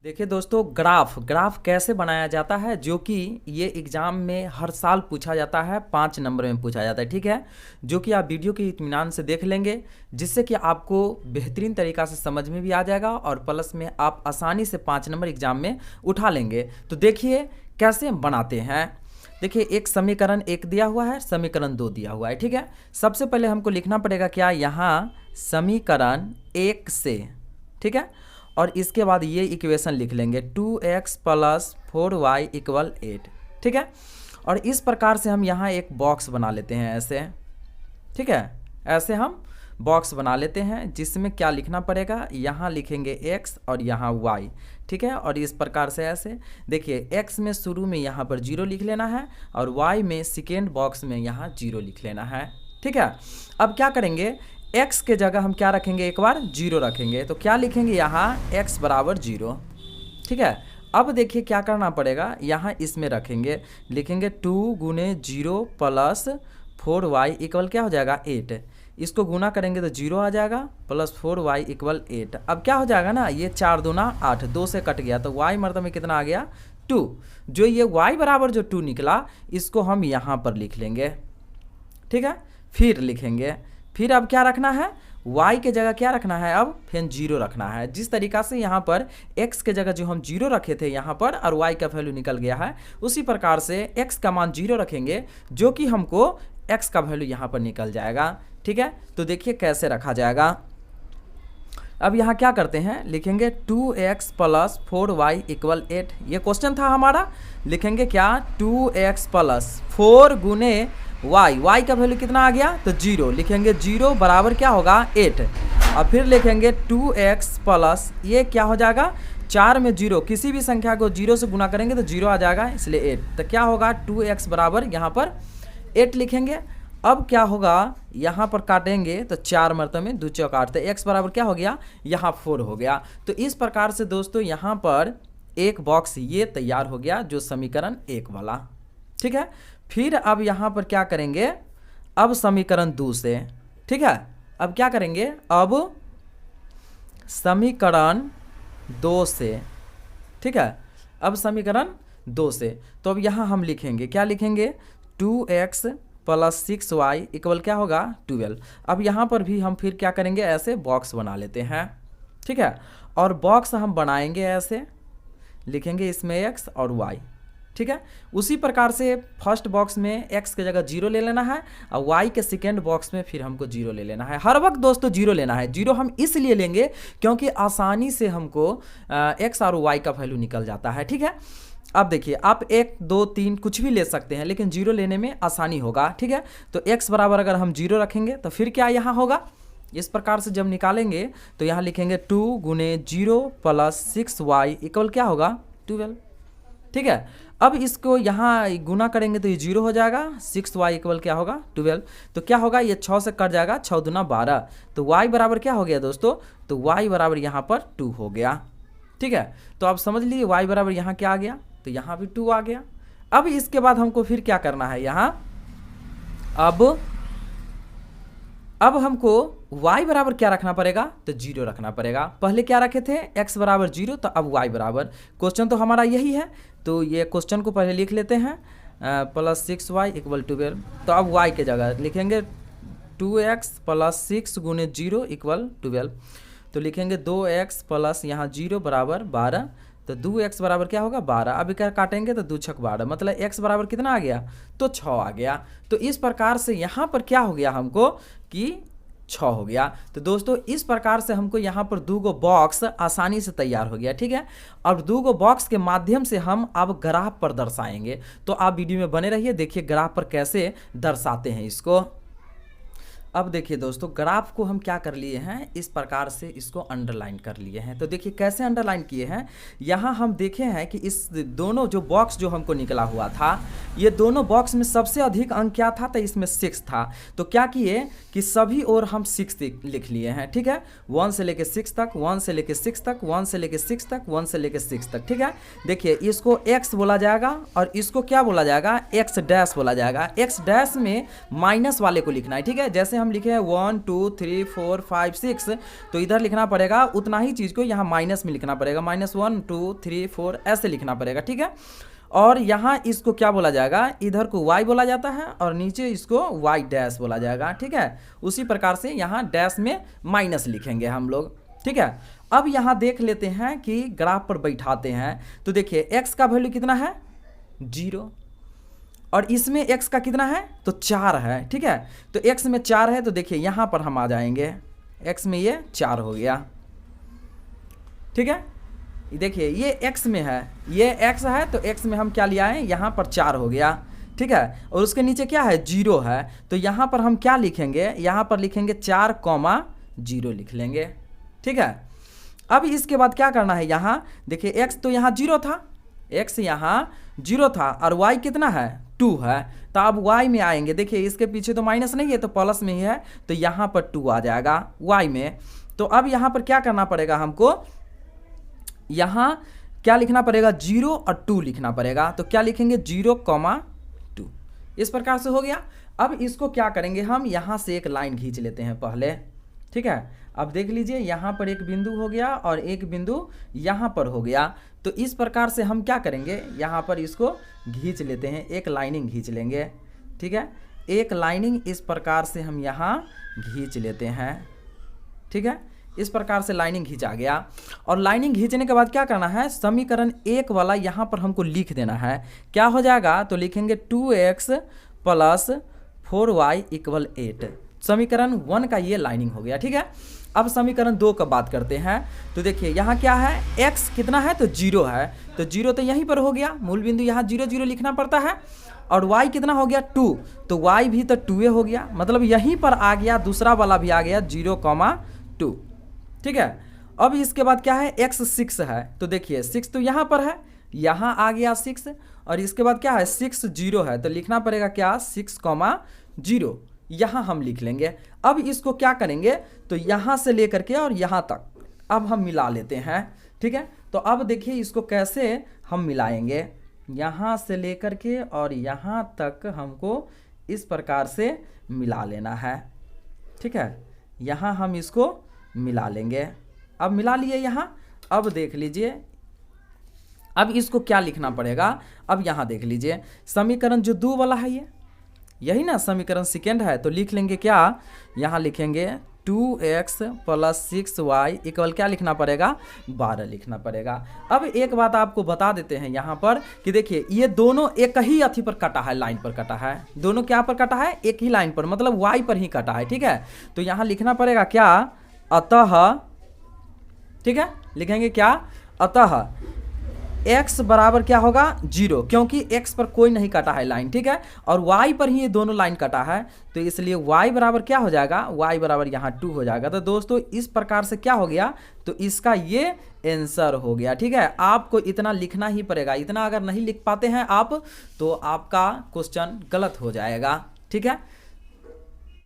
देखिए दोस्तों, graph graph कैसे बनाया जाता है, जो कि ये एग्ज़ाम में हर साल पूछा जाता है, 5 नंबर में पूछा जाता है। ठीक है, जो कि आप वीडियो के इत्मीनान से देख लेंगे, जिससे कि आपको बेहतरीन तरीक़ा से समझ में भी आ जाएगा और प्लस में आप आसानी से 5 नंबर एग्ज़ाम में उठा लेंगे। तो देखिए कैसे बनाते हैं। देखिए, एक समीकरण 1 दिया हुआ है, समीकरण 2 दिया हुआ है। ठीक है, सबसे पहले हमको लिखना पड़ेगा क्या, यहाँ समीकरण 1 से, ठीक है, और इसके बाद ये इक्वेशन लिख लेंगे 2x + 4y = 8। ठीक है, और इस प्रकार से हम यहाँ एक बॉक्स बना लेते हैं ऐसे। ठीक है, ऐसे हम बॉक्स बना लेते हैं, जिसमें क्या लिखना पड़ेगा, यहाँ लिखेंगे x और यहाँ y। ठीक है, और इस प्रकार से ऐसे देखिए, x में शुरू में यहाँ पर 0 लिख लेना है और y में सेकेंड बॉक्स में यहाँ 0 लिख लेना है। ठीक है, अब क्या करेंगे, x के जगह हम क्या रखेंगे, एक बार 0 रखेंगे, तो क्या लिखेंगे यहाँ x = 0। ठीक है, अब देखिए क्या करना पड़ेगा, यहाँ इसमें रखेंगे, लिखेंगे 2 × 0 + 4y = क्या हो जाएगा 8। इसको गुना करेंगे तो 0 आ जाएगा, प्लस 4y = 8। अब क्या हो जाएगा ना, ये 4 दूना 8, 2 से कट गया, तो y मतलब में कितना आ गया 2। जो ये y = जो 2 निकला, इसको हम यहाँ पर लिख लेंगे। ठीक है, फिर लिखेंगे, फिर अब क्या रखना है, y के जगह क्या रखना है, अब फिर 0 रखना है। जिस तरीक़ा से यहाँ पर x के जगह जो हम 0 रखे थे यहाँ पर और y का वैल्यू निकल गया है, उसी प्रकार से x का मान 0 रखेंगे, जो कि हमको x का वैल्यू यहाँ पर निकल जाएगा। ठीक है, तो देखिए कैसे रखा जाएगा। अब यहाँ क्या करते हैं, लिखेंगे 2x + 4y = 8। ये क्वेश्चन था हमारा। लिखेंगे क्या, 2x + 4 × y का वैल्यू कितना आ गया, तो 0। लिखेंगे 0 बराबर क्या होगा 8। और फिर लिखेंगे 2x + ये क्या हो जाएगा, 4 में 0, किसी भी संख्या को 0 से गुना करेंगे तो 0 आ जाएगा, इसलिए 8। तो क्या होगा, 2x = यहाँ पर 8 लिखेंगे। अब क्या होगा, यहाँ पर काटेंगे तो 4 मरतबे में 2 चौक 8, तो x बराबर क्या हो गया, यहाँ 4 हो गया। तो इस प्रकार से दोस्तों यहाँ पर एक बॉक्स ये तैयार हो गया, जो समीकरण 1 वाला। ठीक है, फिर अब यहाँ पर क्या करेंगे, अब समीकरण 2 से, ठीक है, अब क्या करेंगे, अब समीकरण 2 से, ठीक है, अब समीकरण 2 से, तो अब यहाँ हम लिखेंगे, क्या लिखेंगे, 2x + 6y = क्या होगा 12। अब यहाँ पर भी हम फिर क्या करेंगे, ऐसे बॉक्स बना लेते हैं। ठीक है, और बॉक्स हम बनाएंगे ऐसे, लिखेंगे इसमें x और y। ठीक है, उसी प्रकार से फर्स्ट बॉक्स में x के जगह 0 ले लेना है और y के सेकेंड बॉक्स में फिर हमको 0 ले लेना है। हर वक्त दोस्तों 0 लेना है। 0 हम इसलिए लेंगे क्योंकि आसानी से हमको x और y का वैल्यू निकल जाता है। ठीक है, अब देखिए, आप 1 2 3 कुछ भी ले सकते हैं, लेकिन 0 लेने में आसानी होगा। ठीक है, तो x बराबर अगर हम 0 रखेंगे तो फिर क्या यहाँ होगा, इस प्रकार से जब निकालेंगे तो यहाँ लिखेंगे 2 × 0 + 6y = क्या होगा 12। ठीक है, अब इसको यहाँ गुना करेंगे तो ये 0 हो जाएगा, 6y = क्या होगा 12। तो क्या होगा, ये 6 से कट जाएगा, 6 दूना 12, तो y बराबर क्या हो गया दोस्तों, तो y बराबर यहाँ पर 2 हो गया। ठीक है, तो आप समझ लीजिए y बराबर यहाँ क्या आ गया, तो यहाँ भी 2 आ गया। अब इसके बाद हमको फिर क्या करना है, यहाँ अब हमको y बराबर क्या रखना पड़ेगा, तो 0 रखना पड़ेगा। पहले क्या रखे थे, x बराबर 0, तो अब y बराबर, क्वेश्चन तो हमारा यही है, तो ये क्वेश्चन को पहले लिख लेते हैं, + 6y = 12। तो अब y के जगह लिखेंगे 2x + 6 × 0 = 12। तो लिखेंगे 2x + यहाँ 0 बराबर 12, तो 2x बराबर क्या होगा 12। अब क्या काटेंगे तो 2 छक 12, मतलब x बराबर कितना आ गया, तो 6 आ गया। तो इस प्रकार से यहाँ पर क्या हो गया हमको कि 6 हो गया। तो दोस्तों इस प्रकार से हमको यहाँ पर 2 बॉक्स आसानी से तैयार हो गया। ठीक है, अब 2 बॉक्स के माध्यम से हम अब ग्राफ पर दर्शाएंगे, तो आप वीडियो में बने रहिए, देखिए ग्राफ पर कैसे दर्शाते हैं इसको। अब देखिए दोस्तों, ग्राफ को हम क्या कर लिए हैं, इस प्रकार से इसको अंडरलाइन कर लिए हैं। तो देखिए कैसे अंडरलाइन किए हैं, यहाँ हम देखे हैं कि इस दोनों जो बॉक्स जो हमको निकला हुआ था, ये दोनों बॉक्स में सबसे अधिक अंक क्या था, तो इसमें 6 था। तो क्या किए कि सभी और हम 6 लिख लिए हैं। ठीक है, 1 से लेके 6 तक, 1 से लेके 6 तक, 1 से लेके 6 तक, 1 से लेके 6 तक। ठीक है, देखिए इसको x बोला जाएगा और इसको क्या बोला जाएगा, x डैश बोला जाएगा। x डैश में माइनस वाले को लिखना है। ठीक है, जैसे हम लिखे हैं 1 2 3 4 5 6, तो इधर लिखना पड़ेगा उतना ही चीज़ को यहाँ माइनस में लिखना पड़ेगा, -1 2 3 4 ऐसे लिखना पड़ेगा, ठीक है। और यहाँ इसको क्या बोला जाएगा, इधर को y बोला जाता है और नीचे इसको y डैश बोला जाएगा, ठीक है। उसी प्रकार से यहाँ डैश में माइनस लिखेंगे हम लोग, ठीक है। अब यहाँ देख लेते हैं कि ग्राफ पर बैठाते हैं, तो देखिए x का वैल्यू कितना है 0 और इसमें x का कितना है तो 4 है, ठीक है। तो x में 4 है, तो देखिए यहाँ पर हम आ जाएंगे, x में ये 4 हो गया, ठीक है। देखिए ये x में है, ये x है, तो x में हम क्या लिया है यहाँ पर 4 हो गया, ठीक है। और उसके नीचे क्या है 0 है, तो यहाँ पर हम क्या लिखेंगे, यहाँ पर लिखेंगे 4,0 लिख लेंगे, ठीक है। अब इसके बाद क्या करना है, यहाँ देखिए x तो यहाँ 0 था, x यहाँ 0 था और y कितना है 2 है, तो अब y में आएंगे, देखिए इसके पीछे तो माइनस नहीं है तो प्लस में ही है, तो यहाँ पर 2 आ जाएगा y में। तो अब यहाँ पर क्या करना पड़ेगा हमको, यहाँ क्या लिखना पड़ेगा 0 और 2 लिखना पड़ेगा, तो क्या लिखेंगे 0,2, इस प्रकार से हो गया। अब इसको क्या करेंगे हम, यहाँ से एक लाइन खींच लेते हैं पहले, ठीक है। अब देख लीजिए यहाँ पर एक बिंदु हो गया और एक बिंदु यहाँ पर हो गया, तो इस प्रकार से हम क्या करेंगे, यहाँ पर इसको खींच लेते हैं, एक लाइनिंग खींच लेंगे, ठीक है। एक लाइनिंग इस प्रकार से हम यहाँ खींच लेते हैं, ठीक है। इस प्रकार से लाइनिंग खींचा गया और लाइनिंग खींचने के बाद क्या करना है, समीकरण 1 वाला यहाँ पर हमको लिख देना है। क्या हो जाएगा, तो लिखेंगे 2x + 4y = 8। समीकरण 1 का ये लाइनिंग हो गया, ठीक है। अब समीकरण 2 का बात करते हैं, तो देखिए यहाँ क्या है, x कितना है तो 0 है, तो 0 तो यहीं पर हो गया, मूल बिंदु यहाँ 0 0 लिखना पड़ता है। और y कितना हो गया 2, तो y भी तो 2 हो गया, मतलब यहीं पर आ गया, दूसरा वाला भी आ गया 0,2, ठीक है। अब इसके बाद क्या है, x 6 है, तो देखिए 6 तो यहाँ पर है, यहाँ आ गया 6, और इसके बाद क्या है 6 0 है, तो लिखना पड़ेगा क्या 6,0, यहाँ हम लिख लेंगे। अब इसको क्या करेंगे, तो यहाँ से लेकर के और यहाँ तक अब हम मिला लेते हैं, ठीक है। तो अब देखिए इसको कैसे हम मिलाएंगे, यहाँ से लेकर के और यहाँ तक हमको इस प्रकार से मिला लेना है, ठीक है। यहाँ हम इसको मिला लेंगे, अब मिला लिए यहाँ। अब देख लीजिए, अब इसको क्या लिखना पड़ेगा, अब यहाँ देख लीजिए समीकरण जो 2 वाला है ये यही ना समीकरण सेकेंड है, तो लिख लेंगे क्या, यहाँ लिखेंगे 2x + 6y = क्या लिखना पड़ेगा 12 लिखना पड़ेगा। अब एक बात आपको बता देते हैं यहाँ पर कि देखिए ये दोनों एक ही अथी पर कटा है, लाइन पर कटा है, दोनों क्या पर कटा है, एक ही लाइन पर, मतलब y पर ही कटा है, ठीक है। तो यहाँ लिखना पड़ेगा क्या, अतः, ठीक है, लिखेंगे क्या, अतः x बराबर क्या होगा 0, क्योंकि x पर कोई नहीं कटा है लाइन, ठीक है, और y पर ही ये दोनों लाइन कटा है, तो इसलिए y बराबर क्या हो जाएगा, y बराबर यहाँ 2 हो जाएगा। तो दोस्तों इस प्रकार से क्या हो गया, तो इसका ये आंसर हो गया, ठीक है। आपको इतना लिखना ही पड़ेगा, इतना अगर नहीं लिख पाते हैं आप तो आपका क्वेश्चन गलत हो जाएगा, ठीक है।